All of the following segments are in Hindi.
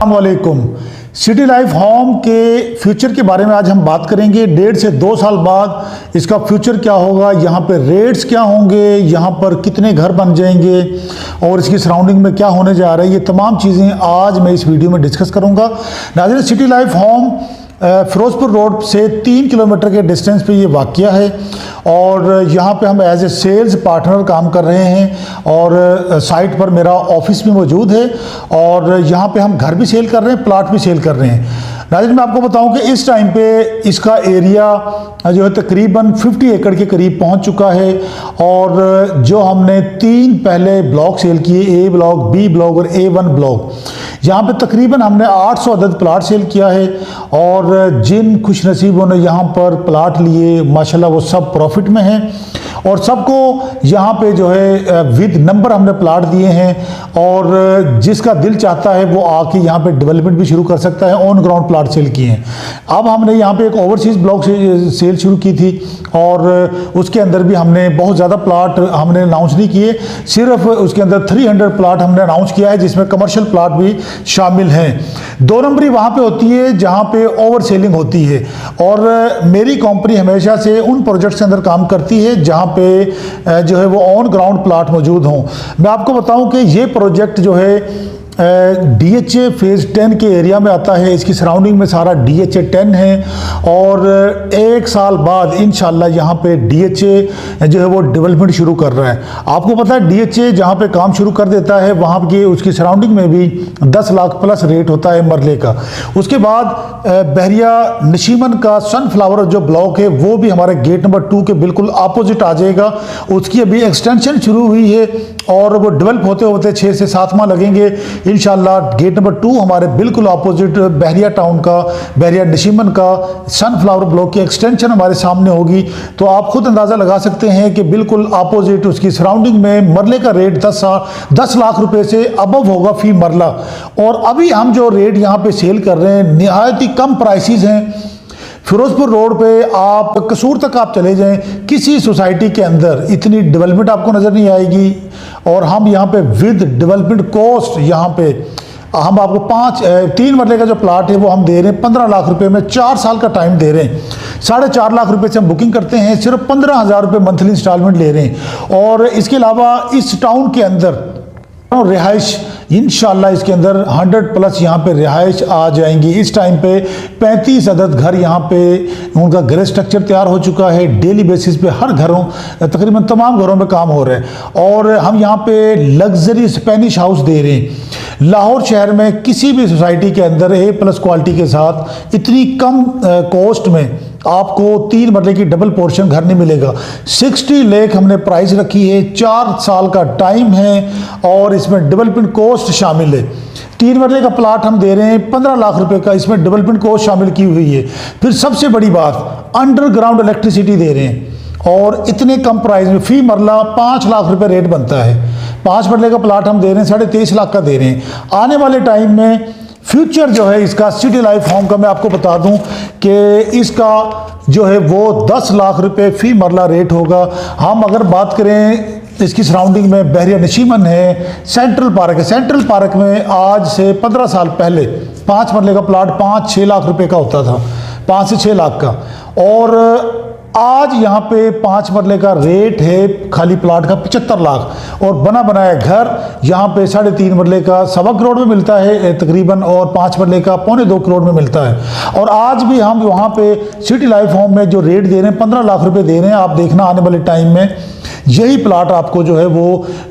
अस्सलामुअलैकुम। सिटी लाइफ होम के फ्यूचर के बारे में आज हम बात करेंगे। 1.5 से 2 साल बाद इसका फ्यूचर क्या होगा, यहाँ पे रेट्स क्या होंगे, यहाँ पर कितने घर बन जाएंगे और इसकी सराउंडिंग में क्या होने जा रहा है, ये तमाम चीज़ें आज मैं इस वीडियो में डिस्कस करूँगा। नाज़रीन, city life home Firozpur road से 3 किलोमीटर के डिस्टेंस पे ये वाक़या है और यहाँ पे हम एज ए सेल्स पार्टनर काम कर रहे हैं और साइट पर मेरा ऑफिस भी मौजूद है और यहाँ पे हम घर भी सेल कर रहे हैं, प्लाट भी सेल कर रहे हैं। नाज़रीन, मैं आपको बताऊं कि इस टाइम पे इसका एरिया जो है तकरीबन 50 एकड़ के करीब पहुंच चुका है और जो हमने 3 पहले ब्लॉक सेल किए, ए ब्लॉक, बी ब्लॉक और A1 ब्लॉक, यहाँ पे तकरीबन हमने 800 अदद प्लाट सेल किया है और जिन खुशनसीबों ने यहाँ पर प्लाट लिए माशाल्लाह वो सब प्रॉफिट में हैं और सबको यहाँ पे जो है विद नंबर हमने प्लाट दिए हैं और जिसका दिल चाहता है वो आके यहाँ पे डेवलपमेंट भी शुरू कर सकता है। ऑन ग्राउंड प्लाट सेल किए हैं। अब हमने यहाँ पे एक ओवरसीज़ ब्लॉक से सेल शुरू की थी और उसके अंदर भी हमने बहुत ज़्यादा प्लाट हमने अनाउंस नहीं किए, सिर्फ उसके अंदर 300 प्लाट हमने अनाउंस किया है जिसमें कमर्शियल प्लाट भी शामिल हैं। 2 नंबरी वहाँ पे होती है जहाँ पे ओवर सेलिंग होती है और मेरी कंपनी हमेशा से उन प्रोजेक्ट्स के अंदर काम करती है जहाँ पे जो है वो ऑन ग्राउंड प्लाट मौजूद हों। मैं आपको बताऊं कि ये प्रोजेक्ट जो है DHA फेज़ 10 के एरिया में आता है। इसकी सराउंडिंग में सारा DHA 10 है और 1 साल बाद इंशाल्लाह यहाँ पे DHA जो है वो डेवलपमेंट शुरू कर रहा है। आपको पता है DHA जहाँ पे काम शुरू कर देता है वहाँ की उसकी सराउंडिंग में भी 10 लाख प्लस रेट होता है मरले का। उसके बाद बहरिया नशीमन का सनफ्लावर जो ब्लॉक है वो भी हमारे गेट नंबर 2 के बिल्कुल अपोजिट आ जाएगा। उसकी अभी एक्सटेंशन शुरू हुई है और वो डेवलप होते होते 6 से 7 माह लगेंगे इंशाल्लाह। गेट नंबर 2 हमारे बिल्कुल अपोजिट बहरिया टाउन का, बहरिया नशीमन का सनफ्लावर ब्लॉक की एक्सटेंशन हमारे सामने होगी। तो आप खुद अंदाज़ा लगा सकते हैं कि बिल्कुल अपोजिट उसकी सराउंडिंग में मरले का रेट 10 लाख रुपए से अबव होगा फी मरला। और अभी हम जो रेट यहाँ पे सेल कर रहे हैं निहायत ही कम प्राइसेस हैं। फिरोजपुर रोड पे आप कसूर तक आप चले जाएं, किसी सोसाइटी के अंदर इतनी डेवलपमेंट आपको नज़र नहीं आएगी और हम यहाँ पे विद डेवलपमेंट कॉस्ट यहाँ पे हम आपको 3 मरले का जो प्लाट है वो हम दे रहे हैं 15 लाख रुपए में, 4 साल का टाइम दे रहे हैं। 4.5 लाख रुपए से हम बुकिंग करते हैं, सिर्फ 15,000 रुपये मंथली इंस्टॉलमेंट ले रहे हैं। और इसके अलावा इस टाउन के अंदर रिहाइश इंशाल्लाह इसके अंदर 100+ यहाँ पे रिहाइश आ जाएंगी। इस टाइम पे 35 अदद घर यहाँ पे उनका घर स्ट्रक्चर तैयार हो चुका है। डेली बेसिस पे हर घरों तकरीबन तमाम घरों में काम हो रहा है और हम यहाँ पे लग्जरी स्पेनिश हाउस दे रहे हैं। लाहौर शहर में किसी भी सोसाइटी के अंदर A+ क्वालिटी के साथ इतनी कम कॉस्ट में आपको 3 मरले की डबल पोर्शन घर नहीं मिलेगा। 60 लाख हमने प्राइस रखी है, 4 साल का टाइम है और इसमें डेवलपमेंट कॉस्ट शामिल है। 3 मरले का प्लाट हम दे रहे हैं 15 लाख रुपए का, इसमें डेवलपमेंट कॉस्ट शामिल की हुई है। फिर सबसे बड़ी बात, अंडरग्राउंड इलेक्ट्रिसिटी दे रहे हैं और इतने कम प्राइस में फी मरला 5 लाख रुपए रेट बनता है। 5 मरले का प्लाट हम दे रहे हैं 23.5 लाख का दे रहे हैं। आने वाले टाइम में फ्यूचर जो है इसका सिटी लाइफ होम का मैं आपको बता दूं कि इसका जो है वो 10 लाख रुपए फी मरला रेट होगा। हम अगर बात करें इसकी सराउंडिंग में बहरिया नशीमन है, सेंट्रल पार्क है। सेंट्रल पार्क में आज से 15 साल पहले 5 मरले का प्लाट 5-6 लाख रुपए का होता था, 5 से 6 लाख का। और आज यहाँ पे 5 मरले का रेट है खाली प्लाट का 75 लाख और बना बनाया घर यहाँ पे 3.5 मरले का 1.25 करोड़ में मिलता है तकरीबन और 5 मरले का 1.25 करोड़ में मिलता है। और आज भी हम वहाँ पे सिटी लाइफ होम में जो रेट दे रहे हैं 15 लाख रुपए दे रहे हैं। आप देखना आने वाले टाइम में यही प्लाट आपको जो है वो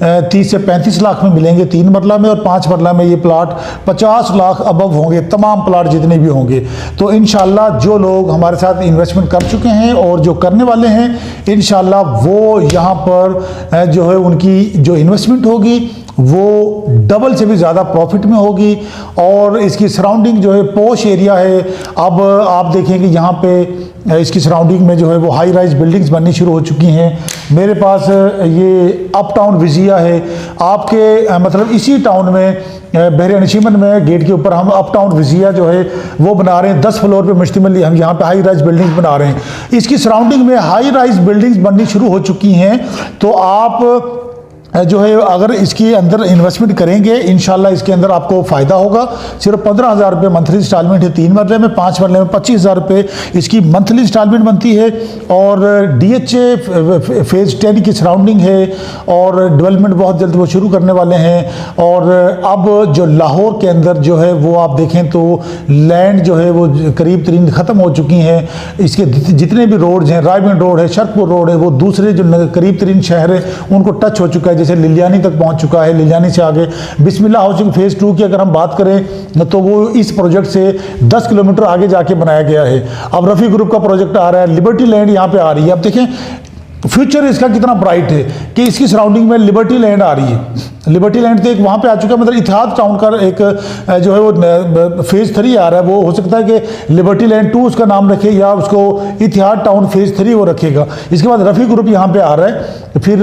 30 से 35 लाख में मिलेंगे 3 मरला में और 5 मरला में ये प्लाट 50 लाख अबव होंगे, तमाम प्लाट जितने भी होंगे। तो इंशाल्लाह जो लोग हमारे साथ इन्वेस्टमेंट कर चुके हैं और जो करने वाले हैं इंशाल्लाह वो यहाँ पर जो है उनकी जो इन्वेस्टमेंट होगी वो डबल से भी ज़्यादा प्रॉफिट में होगी। और इसकी सराउंडिंग जो है पॉश एरिया है। अब आप देखेंगे यहाँ पे इसकी सराउंडिंग में जो है वो हाई राइज बिल्डिंग्स बननी शुरू हो चुकी हैं। मेरे पास ये अप टाउन विजिया है आपके मतलब इसी टाउन में बहरिया नशीमन में गेट के ऊपर हम अप टाउन विजिया जो है वो बना रहे हैं। 10 फ्लोर पे मुश्तमिल हम यहाँ पे हाई राइज बिल्डिंग्स बना रहे हैं। इसकी सराउंडिंग में हाई राइज बिल्डिंग्स बननी शुरू हो चुकी हैं। तो आप जो है अगर इसके अंदर इन्वेस्टमेंट करेंगे इंशाल्लाह इसके अंदर आपको फ़ायदा होगा। सिर्फ 15,000 रुपये मंथली इंस्टॉलमेंट है 3 मरले में, 5 मरले में 25,000 रुपये इसकी मंथली इंस्टॉलमेंट बनती है। और DHA फेज़ 10 की सराउंडिंग है और डेवलपमेंट बहुत जल्द वो शुरू करने वाले हैं। और अब जो लाहौर के अंदर जो है वो आप देखें तो लैंड जो है वो करीब तरीन ख़त्म हो चुकी हैं। इसके जितने भी रोड्स हैं, रायबंद रोड है, शरकपुर रोड है, वो दूसरे जो करीब तरीन शहर है उनको टच हो चुका है, जैसे लिलियानी तक पहुंच चुका है। लिलियानी से आगे बिस्मिल्लाह हाउसिंग फेज़ 2 की अगर हम बात करें तो वो इस प्रोजेक्ट से 10 किलोमीटर आगे जाके बनाया गया है। अब रफ़ी ग्रुप का प्रोजेक्ट आ रहा है, लिबर्टी लैंड यहाँ पे आ रही है। अब देखें फ्यूचर इसका कितना ब्राइट है कि इसकी सराउंडिंग में लिबर्टी लैंड आ रही है। लिबर्टी लैंड तो एक वहाँ पे आ चुका है, मतलब इतिहाद टाउन का एक जो है वो फेज़ 3 आ रहा है। वो हो सकता है कि लिबर्टी लैंड 2 उसका नाम रखे या उसको इतिहाद टाउन फेज़ 3 वो रखेगा। इसके बाद रफ़ी ग्रुप यहाँ पे आ रहा है। फिर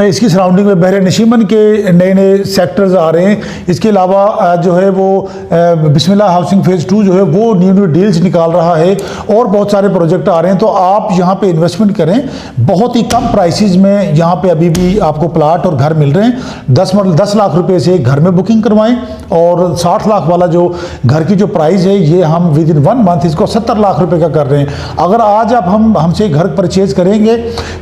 इसकी सराउंडिंग में बहरे नशीमन के नए नए सेक्टर्स आ रहे हैं। इसके अलावा जो है वो बिस्मिल्लाह हाउसिंग फेज़ 2 जो है वो न्यू डील्स निकाल रहा है और बहुत सारे प्रोजेक्ट आ रहे हैं। तो आप यहाँ पे इन्वेस्टमेंट करें, बहुत ही कम प्राइसेस में यहाँ पे अभी भी आपको प्लाट और घर मिल रहे हैं। 10 लाख रुपए से घर में बुकिंग करवाएं और 60 लाख वाला जो घर की जो प्राइस है ये हम विद इन 1 मंथ इसको 70 लाख रुपए का कर रहे हैं। अगर आज आप हमसे घर परचेज करेंगे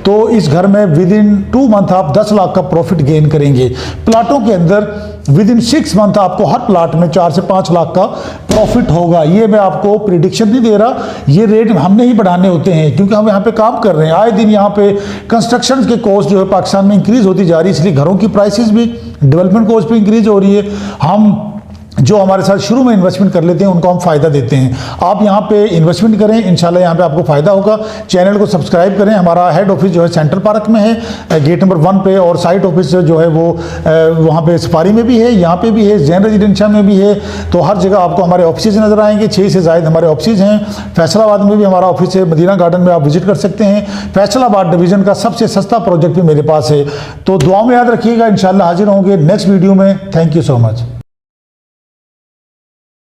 तो इस घर में विद इन 2 मंथ आप 10 लाख का प्रॉफिट गेन करेंगे। प्लाटों के अंदर विद इन 6 मंथ आपको हर प्लाट में 4 से 5 लाख का प्रॉफिट होगा। ये मैं आपको प्रिडिक्शन नहीं दे रहा, ये रेट हमने ही बढ़ाने होते हैं क्योंकि हम यहाँ पे काम कर रहे हैं। आए दिन यहाँ पे कंस्ट्रक्शन के कॉस्ट जो है पाकिस्तान में इंक्रीज होती जा रही है, इसलिए घरों की प्राइसेस भी, डेवलपमेंट कॉस्ट भी इंक्रीज हो रही है। हम जो हमारे साथ शुरू में इन्वेस्टमेंट कर लेते हैं उनको हम फ़ायदा देते हैं। आप यहाँ पे इन्वेस्टमेंट करें, इंशाल्लाह यहाँ पे आपको फ़ायदा होगा। चैनल को सब्सक्राइब करें। हमारा हेड ऑफिस जो है सेंट्रल पार्क में है, गेट नंबर 1 पे, और साइट ऑफिस जो है वो वहाँ पे सफारी में भी है, यहाँ पे भी है, जैन रेजिडेंशिया में भी है। तो हर जगह आपको हमारे ऑफिस नज़र आएंगे। 6 से ज़ायद हमारे ऑफिस हैं। फैसलाबाद में भी हमारा ऑफिस है, मदीना गार्डन में आप विजिट कर सकते हैं। फैसलाबाद डिवीज़न का सबसे सस्ता प्रोजेक्ट भी मेरे पास है। तो दुआ में याद रखिएगा, इंशाल्लाह हाजिर होंगे नेक्स्ट वीडियो में। Thank you so much.